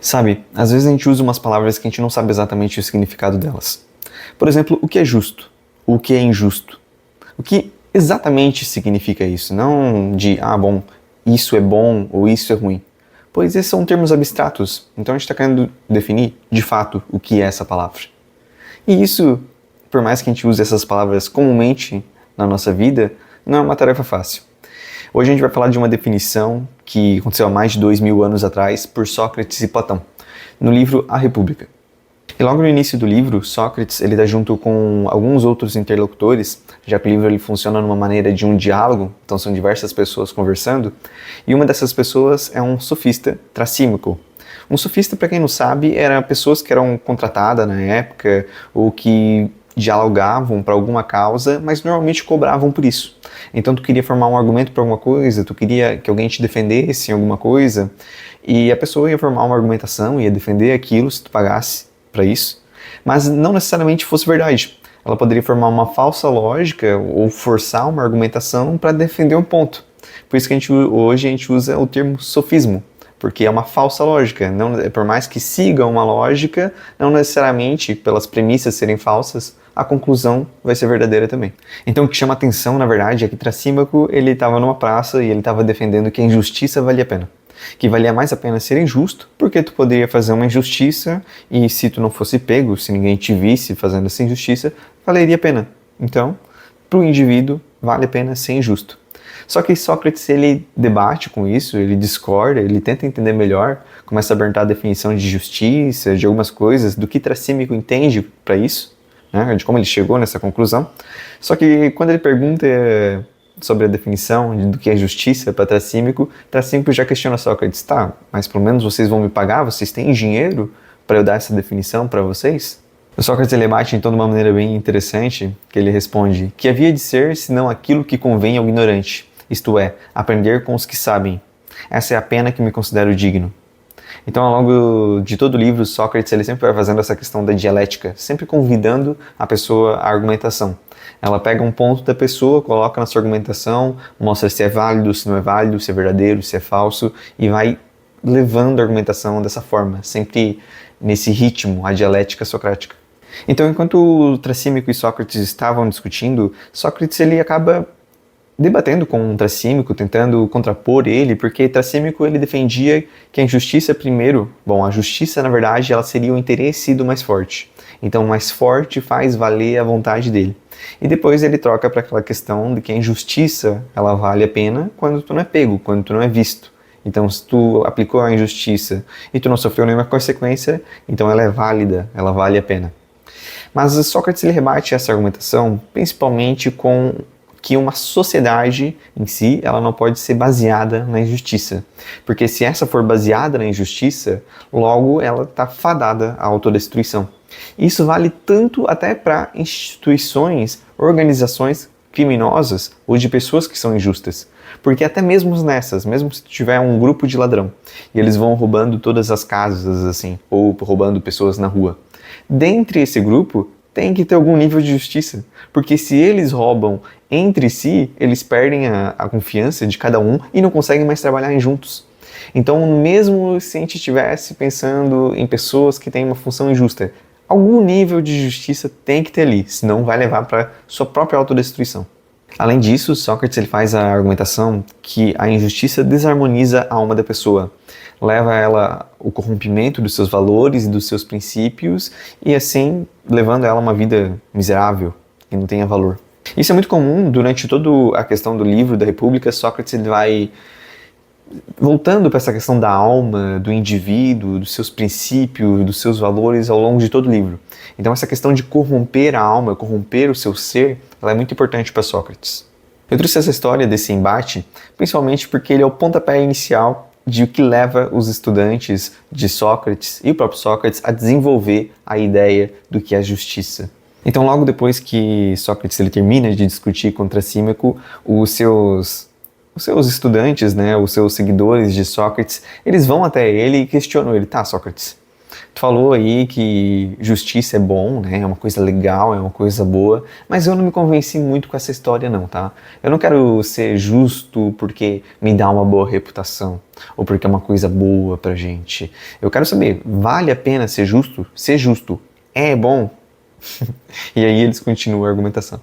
Sabe, às vezes a gente usa umas palavras que a gente não sabe exatamente o significado delas. Por exemplo, o que é justo? O que é injusto? O que exatamente significa isso? Não de, bom, isso é bom ou isso é ruim. Pois esses são termos abstratos, então a gente está querendo definir, de fato, o que é essa palavra. E isso, por mais que a gente use essas palavras comumente na nossa vida, não é uma tarefa fácil. Hoje a gente vai falar de uma definição que aconteceu há mais de 2000 anos atrás por Sócrates e Platão, no livro A República. E logo no início do livro, Sócrates ele está junto com alguns outros interlocutores, já que o livro ele funciona numa maneira de um diálogo, então são diversas pessoas conversando, e uma dessas pessoas é um sofista tracímico. Um sofista, para quem não sabe, era pessoas que eram contratadas na época ou que dialogavam para alguma causa, mas normalmente cobravam por isso. Então tu queria formar um argumento para alguma coisa, tu queria que alguém te defendesse em alguma coisa, e a pessoa ia formar uma argumentação, ia defender aquilo se tu pagasse para isso, mas não necessariamente fosse verdade. Ela poderia formar uma falsa lógica ou forçar uma argumentação para defender um ponto. Por isso que hoje a gente usa o termo sofismo, porque é uma falsa lógica. Não, por mais que siga uma lógica, não necessariamente pelas premissas serem falsas, a conclusão vai ser verdadeira também. Então o que chama atenção, na verdade, é que Trasímaco ele estava numa praça e ele estava defendendo que a injustiça valia a pena. Que valia mais a pena ser injusto, porque tu poderia fazer uma injustiça e se tu não fosse pego, se ninguém te visse fazendo essa injustiça, valeria a pena. Então, para o indivíduo, vale a pena ser injusto. Só que Sócrates ele debate com isso, ele discorda, ele tenta entender melhor, começa a perguntar a definição de justiça, de algumas coisas, do que Trasímaco entende para isso, né, de como ele chegou nessa conclusão. Só que quando ele pergunta sobre a definição do que é justiça para Trasímaco já questiona Sócrates, tá, mas pelo menos vocês vão me pagar, vocês têm dinheiro para eu dar essa definição para vocês? O Sócrates ele bate então de uma maneira bem interessante, que ele responde, que havia de ser senão aquilo que convém ao ignorante, isto é, aprender com os que sabem. Essa é a pena que me considero digno. Então, ao longo de todo o livro, Sócrates ele sempre vai fazendo essa questão da dialética, sempre convidando a pessoa à argumentação. Ela pega um ponto da pessoa, coloca na sua argumentação, mostra se é válido, se não é válido, se é verdadeiro, se é falso, e vai levando a argumentação dessa forma, sempre nesse ritmo, a dialética socrática. Então, enquanto Trasímaco e Sócrates estavam discutindo, Sócrates ele acaba debatendo com Trasímaco, tentando contrapor ele, porque Trasímaco ele defendia que a injustiça primeiro, a justiça na verdade ela seria o interesse do mais forte. Então o mais forte faz valer a vontade dele. E depois ele troca para aquela questão de que a injustiça ela vale a pena quando tu não é pego, quando tu não é visto. Então se tu aplicou a injustiça e tu não sofreu nenhuma consequência, então ela é válida, ela vale a pena. Mas Sócrates ele rebate essa argumentação principalmente com que uma sociedade em si, ela não pode ser baseada na injustiça. Porque se essa for baseada na injustiça, logo ela está fadada à autodestruição. Isso vale tanto até para instituições, organizações criminosas ou de pessoas que são injustas. Porque até mesmo nessas, mesmo se tiver um grupo de ladrão e eles vão roubando todas as casas assim, ou roubando pessoas na rua, dentre esse grupo tem que ter algum nível de justiça, porque se eles roubam entre si, eles perdem a confiança de cada um e não conseguem mais trabalhar juntos. Então, mesmo se a gente estivesse pensando em pessoas que têm uma função injusta, algum nível de justiça tem que ter ali, senão vai levar para sua própria autodestruição. Além disso, Sócrates ele faz a argumentação que a injustiça desarmoniza a alma da pessoa, leva ela ao corrompimento dos seus valores e dos seus princípios e assim levando ela a uma vida miserável, que não tenha valor. Isso é muito comum durante toda a questão do livro da República. Sócrates ele vai voltando para essa questão da alma, do indivíduo, dos seus princípios, dos seus valores ao longo de todo o livro. Então essa questão de corromper a alma, corromper o seu ser, ela é muito importante para Sócrates. Eu trouxe essa história desse embate principalmente porque ele é o pontapé inicial de o que leva os estudantes de Sócrates e o próprio Sócrates a desenvolver a ideia do que é justiça. Então logo depois que Sócrates ele termina de discutir com Trasímaco, os seus estudantes, né, os seus seguidores de Sócrates, eles vão até ele e questionam ele, tá, Sócrates, Tu falou aí que justiça é bom, né? É uma coisa legal, é uma coisa boa, mas eu não me convenci muito com essa história não, tá? Eu não quero ser justo porque me dá uma boa reputação, ou porque é uma coisa boa pra gente. Eu quero saber, vale a pena ser justo? Ser justo é bom? E aí eles continuam a argumentação.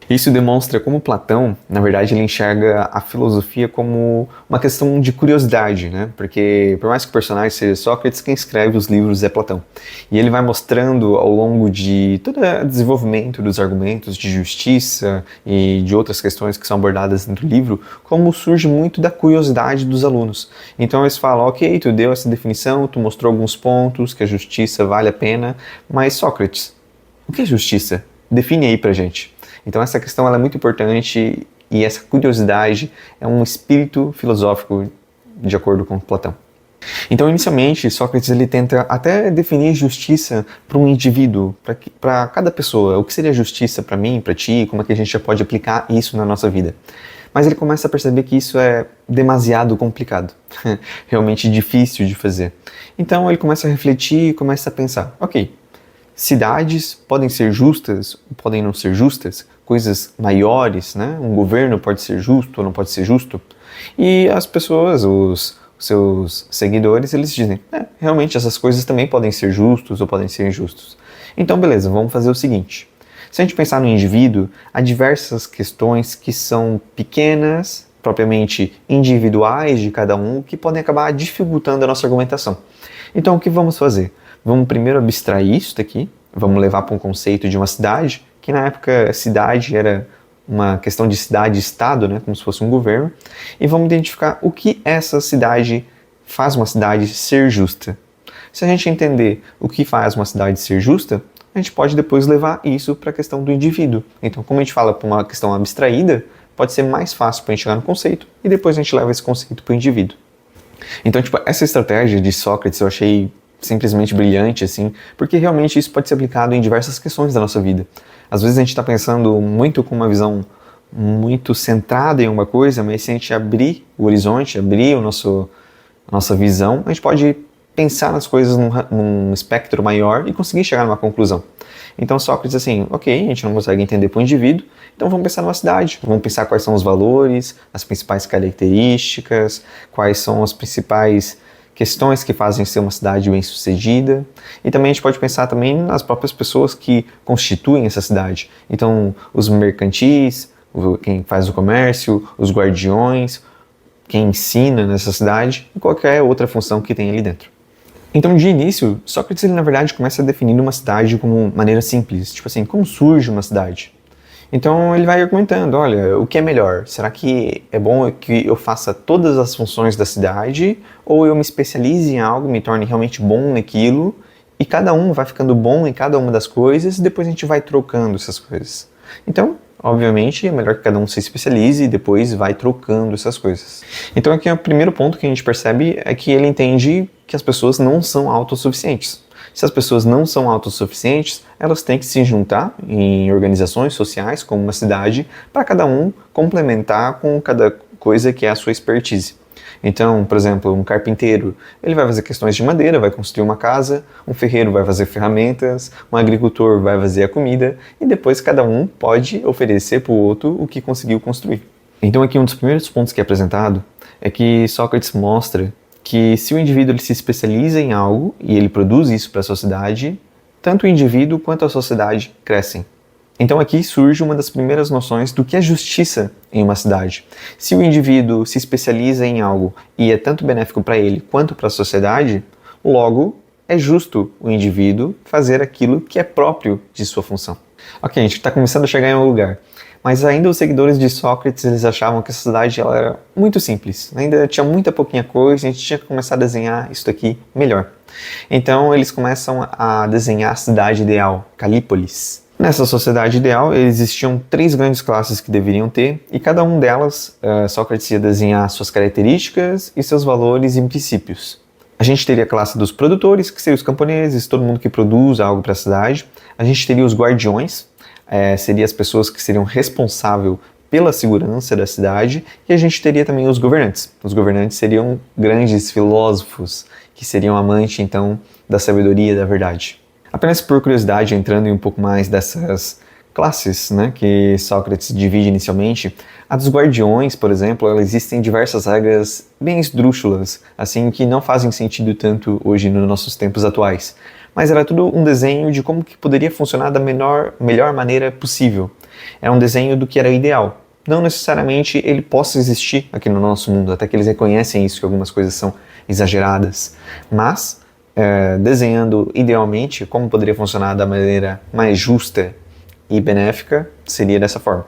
Isso demonstra como Platão, na verdade, ele enxerga a filosofia como uma questão de curiosidade, né? Porque por mais que o personagem seja Sócrates, quem escreve os livros é Platão. E ele vai mostrando ao longo de todo o desenvolvimento dos argumentos de justiça e de outras questões que são abordadas dentro do livro, como surge muito da curiosidade dos alunos. Então eles falam, ok, tu deu essa definição, tu mostrou alguns pontos, que a justiça vale a pena, mas Sócrates, o que é justiça? Define aí pra gente. Então essa questão ela é muito importante e essa curiosidade é um espírito filosófico de acordo com Platão. Então inicialmente Sócrates ele tenta até definir justiça para um indivíduo, para cada pessoa. O que seria justiça para mim, para ti, como é que a gente já pode aplicar isso na nossa vida. Mas ele começa a perceber que isso é demasiado complicado, realmente difícil de fazer. Então ele começa a refletir e começa a pensar, ok, cidades podem ser justas, podem não ser justas, coisas maiores, né? Um governo pode ser justo ou não pode ser justo. E as pessoas, os seus seguidores, eles dizem, realmente essas coisas também podem ser justos ou podem ser injustos. Então, beleza, vamos fazer o seguinte. Se a gente pensar no indivíduo, há diversas questões que são pequenas, propriamente individuais de cada um, que podem acabar dificultando a nossa argumentação. Então, o que vamos fazer? Vamos primeiro abstrair isso daqui, vamos levar para um conceito de uma cidade, que na época a cidade era uma questão de cidade-estado, né, como se fosse um governo, e vamos identificar o que essa cidade faz uma cidade ser justa. Se a gente entender o que faz uma cidade ser justa, a gente pode depois levar isso para a questão do indivíduo. Então, como a gente fala para uma questão abstraída, pode ser mais fácil para a gente chegar no conceito, e depois a gente leva esse conceito para o indivíduo. Então, essa estratégia de Sócrates eu achei simplesmente brilhante, assim, porque realmente isso pode ser aplicado em diversas questões da nossa vida. Às vezes a gente está pensando muito com uma visão muito centrada em uma coisa, mas se a gente abrir o horizonte, abrir a nossa visão, a gente pode pensar nas coisas num espectro maior e conseguir chegar numa conclusão. Então Sócrates, assim, ok, a gente não consegue entender para o indivíduo, então vamos pensar numa cidade, vamos pensar quais são os valores, as principais características, quais são as principais questões que fazem ser uma cidade bem-sucedida, e também a gente pode pensar também nas próprias pessoas que constituem essa cidade. Então, os mercantis, quem faz o comércio, os guardiões, quem ensina nessa cidade, e qualquer outra função que tem ali dentro. Então, de início, Sócrates, ele, na verdade, começa a definir uma cidade como maneira simples, tipo assim, como surge uma cidade? Então ele vai argumentando, olha, o que é melhor? Será que é bom que eu faça todas as funções da cidade ou eu me especialize em algo, me torne realmente bom naquilo e cada um vai ficando bom em cada uma das coisas e depois a gente vai trocando essas coisas. Então, obviamente, é melhor que cada um se especialize e depois vai trocando essas coisas. Então aqui o primeiro ponto que a gente percebe é que ele entende que as pessoas não são autossuficientes. Se as pessoas não são autossuficientes, elas têm que se juntar em organizações sociais, como uma cidade, para cada um complementar com cada coisa que é a sua expertise. Então, por exemplo, um carpinteiro, ele vai fazer questões de madeira, vai construir uma casa, um ferreiro vai fazer ferramentas, um agricultor vai fazer a comida, e depois cada um pode oferecer para o outro o que conseguiu construir. Então aqui um dos primeiros pontos que é apresentado é que Sócrates mostra que se o indivíduo ele se especializa em algo e ele produz isso para a sociedade, tanto o indivíduo quanto a sociedade crescem. Então aqui surge uma das primeiras noções do que é justiça em uma cidade. Se o indivíduo se especializa em algo e é tanto benéfico para ele quanto para a sociedade, logo é justo o indivíduo fazer aquilo que é próprio de sua função. Ok, a gente está começando a chegar em um lugar. Mas ainda os seguidores de Sócrates, eles achavam que a sociedade ela era muito simples. Ainda tinha muita pouquinha coisa, a gente tinha que começar a desenhar isso daqui melhor. Então eles começam a desenhar a cidade ideal, Calípolis. Nessa sociedade ideal, existiam 3 grandes classes que deveriam ter, e cada uma delas, Sócrates ia desenhar suas características e seus valores e princípios. A gente teria a classe dos produtores, que seriam os camponeses, todo mundo que produz algo para a cidade. A gente teria os guardiões, seriam as pessoas que seriam responsáveis pela segurança da cidade, e a gente teria também os governantes. Os governantes seriam grandes filósofos que que seriam amante, então, da sabedoria e da verdade. Apenas por curiosidade, entrando em um pouco mais dessas classes, né, que Sócrates divide inicialmente, a dos guardiões, por exemplo, existem diversas regras bem esdrúxulas, assim, que não fazem sentido tanto hoje nos nossos tempos atuais. Mas era tudo um desenho de como que poderia funcionar da melhor maneira possível. Era um desenho do que era ideal. Não necessariamente ele possa existir aqui no nosso mundo, até que eles reconhecem isso, que algumas coisas são exageradas. Mas, desenhando idealmente como poderia funcionar da maneira mais justa e benéfica, seria dessa forma.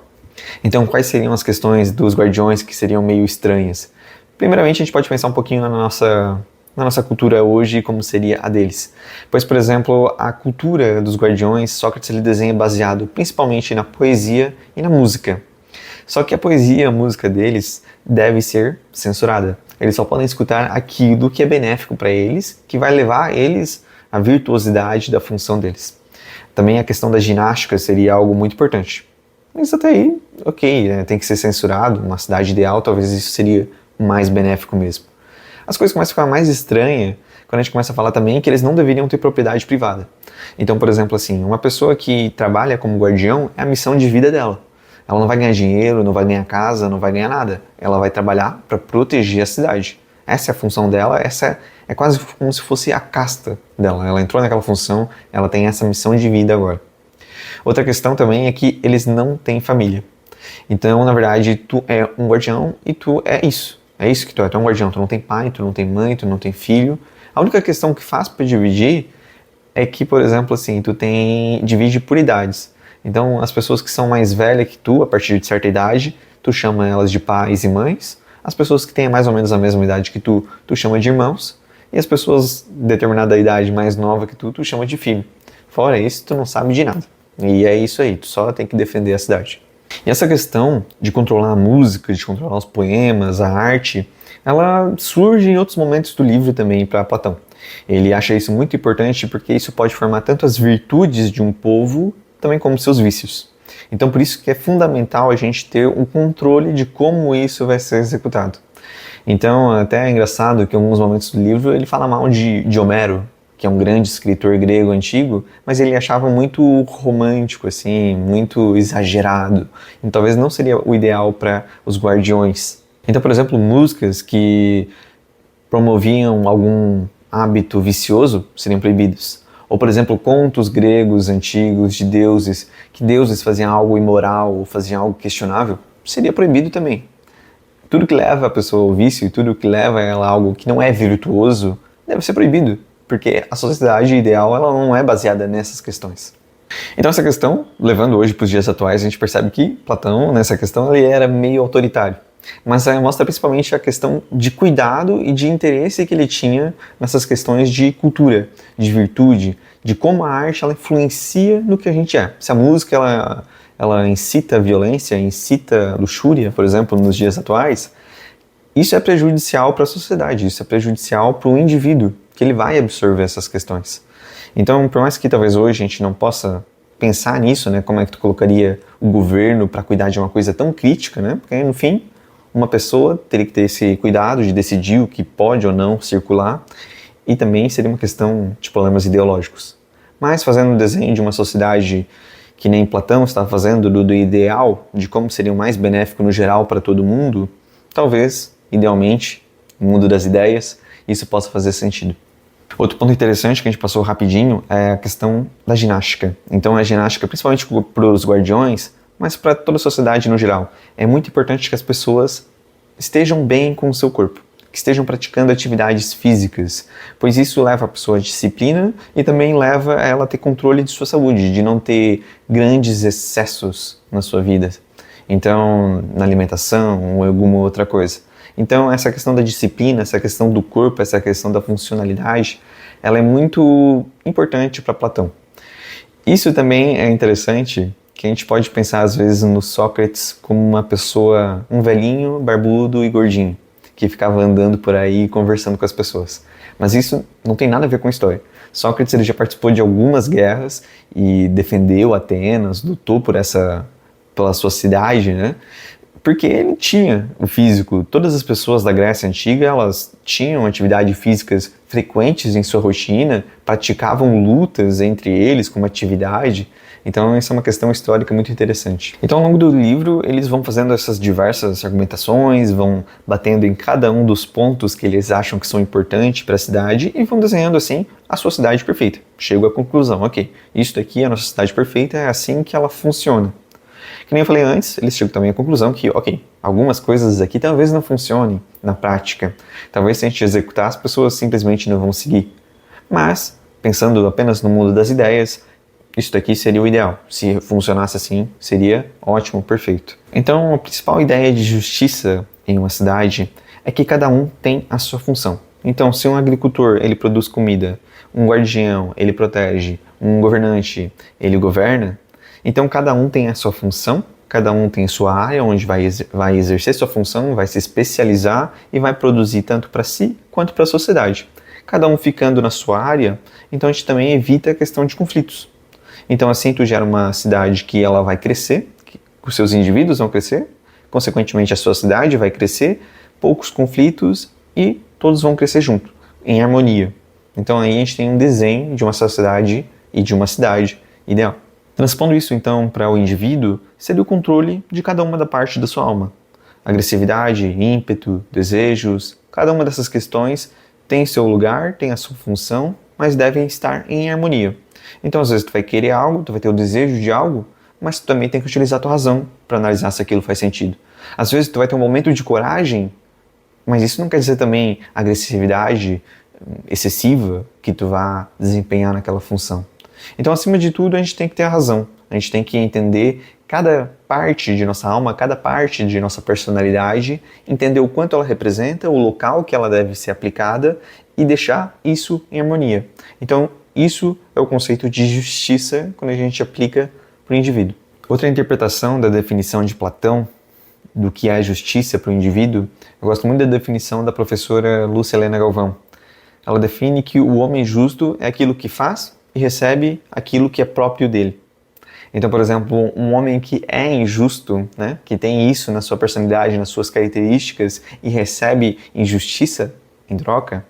Então, quais seriam as questões dos guardiões que seriam meio estranhas? Primeiramente, a gente pode pensar um pouquinho na nossa cultura hoje, como seria a deles. Pois, por exemplo, a cultura dos guardiões, Sócrates ele desenha baseado principalmente na poesia e na música. Só que a poesia e a música deles deve ser censurada. Eles só podem escutar aquilo que é benéfico para eles, que vai levar eles à virtuosidade da função deles. Também a questão da ginástica seria algo muito importante. Mas até aí, ok, tem que ser censurado, uma cidade ideal, talvez isso seria mais benéfico mesmo. As coisas começam a ficar mais estranhas quando a gente começa a falar também que eles não deveriam ter propriedade privada. Então, por exemplo, assim, uma pessoa que trabalha como guardião é a missão de vida dela. Ela não vai ganhar dinheiro, não vai ganhar casa, não vai ganhar nada. Ela vai trabalhar para proteger a cidade. Essa é a função dela, essa é quase como se fosse a casta dela. Ela entrou naquela função, ela tem essa missão de vida agora. Outra questão também é que eles não têm família. Então, na verdade, tu é um guardião e tu é isso. É isso que tu é um guardião. Tu não tem pai, tu não tem mãe, tu não tem filho. A única questão que faz para dividir é que, por exemplo, assim, divide por idades. Então, as pessoas que são mais velhas que tu, a partir de certa idade, tu chama elas de pais e mães. As pessoas que têm mais ou menos a mesma idade que tu chama de irmãos. E as pessoas de determinada idade mais nova que tu chama de filho. Fora isso, tu não sabe de nada. E é isso aí, tu só tem que defender a cidade. E essa questão de controlar a música, de controlar os poemas, a arte, ela surge em outros momentos do livro também para Platão. Ele acha isso muito importante porque isso pode formar tanto as virtudes de um povo, também como seus vícios. Então por isso que é fundamental a gente ter um controle de como isso vai ser executado. Então até é engraçado que em alguns momentos do livro ele fala mal de Homero, que é um grande escritor grego antigo, mas ele achava muito romântico, assim, muito exagerado. Então talvez não seria o ideal para os guardiões. Então, por exemplo, músicas que promoviam algum hábito vicioso seriam proibidos. Ou, por exemplo, contos gregos antigos de deuses, que deuses faziam algo imoral ou faziam algo questionável, seria proibido também. Tudo que leva a pessoa ao vício e tudo que leva ela a algo que não é virtuoso deve ser proibido, porque a sociedade ideal ela não é baseada nessas questões. Então essa questão, levando hoje para os dias atuais, a gente percebe que Platão, nessa questão, ele era meio autoritário. Mas mostra principalmente a questão de cuidado e de interesse que ele tinha nessas questões de cultura, de virtude, de como a arte ela influencia no que a gente é. Se a música ela incita a violência, incita a luxúria, por exemplo, nos dias atuais, isso é prejudicial para a sociedade, isso é prejudicial para o indivíduo, que ele vai absorver essas questões. Então, por mais que talvez hoje a gente não possa pensar nisso, né, como é que tu colocaria o governo para cuidar de uma coisa tão crítica, né, porque no fim, uma pessoa teria que ter esse cuidado de decidir o que pode ou não circular, e também seria uma questão de problemas ideológicos. Mas fazendo um desenho de uma sociedade que nem Platão estava fazendo, do ideal, de como seria o mais benéfico no geral para todo mundo, talvez, idealmente, no mundo das ideias, isso possa fazer sentido. Outro ponto interessante que a gente passou rapidinho é a questão da ginástica. Então a ginástica, principalmente para os guardiões, mas para toda a sociedade no geral, é muito importante que as pessoas estejam bem com o seu corpo, que estejam praticando atividades físicas, pois isso leva a pessoa a disciplina e também leva ela a ter controle de sua saúde, de não ter grandes excessos na sua vida. Então, na alimentação ou alguma outra coisa. Então, essa questão da disciplina, essa questão do corpo, essa questão da funcionalidade, ela é muito importante para Platão. Isso também é interessante, que a gente pode pensar às vezes no Sócrates como uma pessoa, um velhinho, barbudo e gordinho, que ficava andando por aí conversando com as pessoas. Mas isso não tem nada a ver com a história. Sócrates ele já participou de algumas guerras e defendeu Atenas, lutou pela sua cidade, né? Porque ele tinha o físico. Todas as pessoas da Grécia Antiga, elas tinham atividades físicas frequentes em sua rotina, praticavam lutas entre eles como atividade. Então, essa é uma questão histórica muito interessante. Então, ao longo do livro, eles vão fazendo essas diversas argumentações, vão batendo em cada um dos pontos que eles acham que são importantes para a cidade e vão desenhando, assim, a sua cidade perfeita. Chego à conclusão, ok, isso daqui é a nossa cidade perfeita, é assim que ela funciona. Que nem eu falei antes, eles chegam também à conclusão que, ok, algumas coisas aqui talvez não funcionem na prática. Talvez se a gente executar, as pessoas simplesmente não vão seguir. Mas, pensando apenas no mundo das ideias, isso daqui seria o ideal. Se funcionasse assim, seria ótimo, perfeito. Então, a principal ideia de justiça em uma cidade é que cada um tem a sua função. Então, se um agricultor, ele produz comida, um guardião, ele protege, um governante, ele governa, então cada um tem a sua função, cada um tem sua área onde vai exercer sua função, vai se especializar e vai produzir tanto para si quanto para a sociedade. Cada um ficando na sua área, então a gente também evita a questão de conflitos. Então assim tu gera uma cidade que ela vai crescer, que os seus indivíduos vão crescer, consequentemente a sua cidade vai crescer, poucos conflitos e todos vão crescer junto, em harmonia. Então aí a gente tem um desenho de uma sociedade e de uma cidade ideal. Transpondo isso então para o indivíduo, seria o controle de cada uma da parte da sua alma. Agressividade, ímpeto, desejos, cada uma dessas questões tem seu lugar, tem a sua função, mas devem estar em harmonia. Então às vezes tu vai querer algo, tu vai ter o desejo de algo, mas tu também tem que utilizar a tua razão para analisar se aquilo faz sentido. Às vezes tu vai ter um momento de coragem, mas isso não quer dizer também agressividade excessiva que tu vá desempenhar naquela função. Então, acima de tudo, a gente tem que ter a razão. A gente tem que entender cada parte de nossa alma, cada parte de nossa personalidade, entender o quanto ela representa, o local que ela deve ser aplicada e deixar isso em harmonia. Então, isso é o conceito de justiça quando a gente aplica para o indivíduo. Outra interpretação da definição de Platão do que é justiça para o indivíduo, eu gosto muito da definição da professora Lúcia Helena Galvão. Ela define que o homem justo é aquilo que faz e recebe aquilo que é próprio dele. Então, por exemplo, um homem que é injusto, né, que tem isso na sua personalidade, nas suas características e recebe injustiça em troca,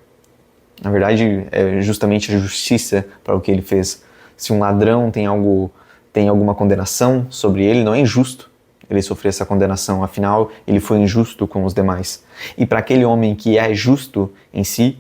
na verdade é justamente a justiça para o que ele fez. Se um ladrão tem alguma condenação sobre ele, não é injusto ele sofrer essa condenação, afinal ele foi injusto com os demais. E para aquele homem que é justo em si,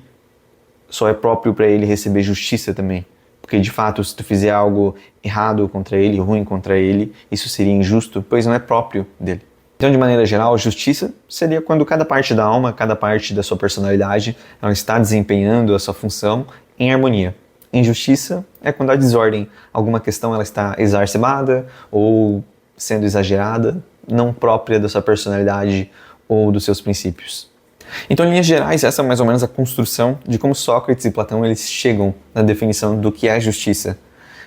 só é próprio para ele receber justiça também. Porque, de fato, se tu fizer algo errado contra ele, ruim contra ele, isso seria injusto, pois não é próprio dele. Então, de maneira geral, justiça seria quando cada parte da alma, cada parte da sua personalidade, ela está desempenhando a sua função em harmonia. Injustiça é quando há desordem, alguma questão ela está exacerbada ou sendo exagerada, não própria da sua personalidade ou dos seus princípios. Então, em linhas gerais, essa é mais ou menos a construção de como Sócrates e Platão eles chegam na definição do que é justiça.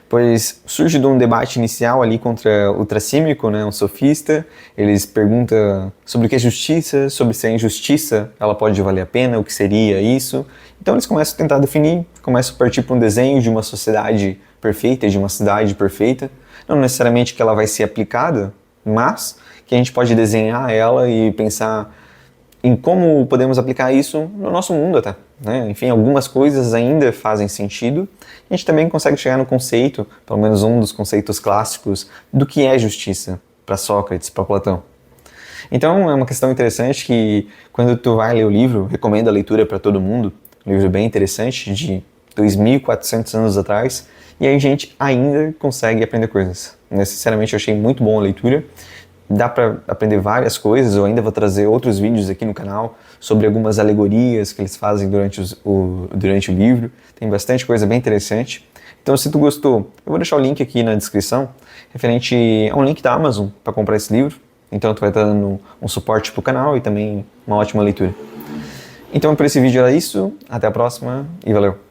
Pois surge de um debate inicial ali contra o Trasímico, né, um sofista. Eles perguntam sobre o que é justiça, sobre se a injustiça ela pode valer a pena, o que seria isso. Então eles começam a tentar definir, começam a partir para um desenho de uma sociedade perfeita, de uma cidade perfeita. Não necessariamente que ela vai ser aplicada, mas que a gente pode desenhar ela e pensar em como podemos aplicar isso no nosso mundo até, né? Enfim, algumas coisas ainda fazem sentido. A gente também consegue chegar no conceito, pelo menos um dos conceitos clássicos, do que é justiça para Sócrates, para Platão. Então é uma questão interessante que quando tu vai ler o livro, recomendo a leitura para todo mundo, um livro bem interessante, de 2.400 anos atrás, e aí a gente ainda consegue aprender coisas. Sinceramente eu achei muito bom a leitura. Dá para aprender várias coisas, eu ainda vou trazer outros vídeos aqui no canal sobre algumas alegorias que eles fazem durante o livro. Tem bastante coisa bem interessante. Então, se tu gostou, eu vou deixar o link aqui na descrição, referente a um link da Amazon para comprar esse livro. Então, tu vai estar dando um suporte para o canal e também uma ótima leitura. Então, por esse vídeo era isso. Até a próxima e valeu!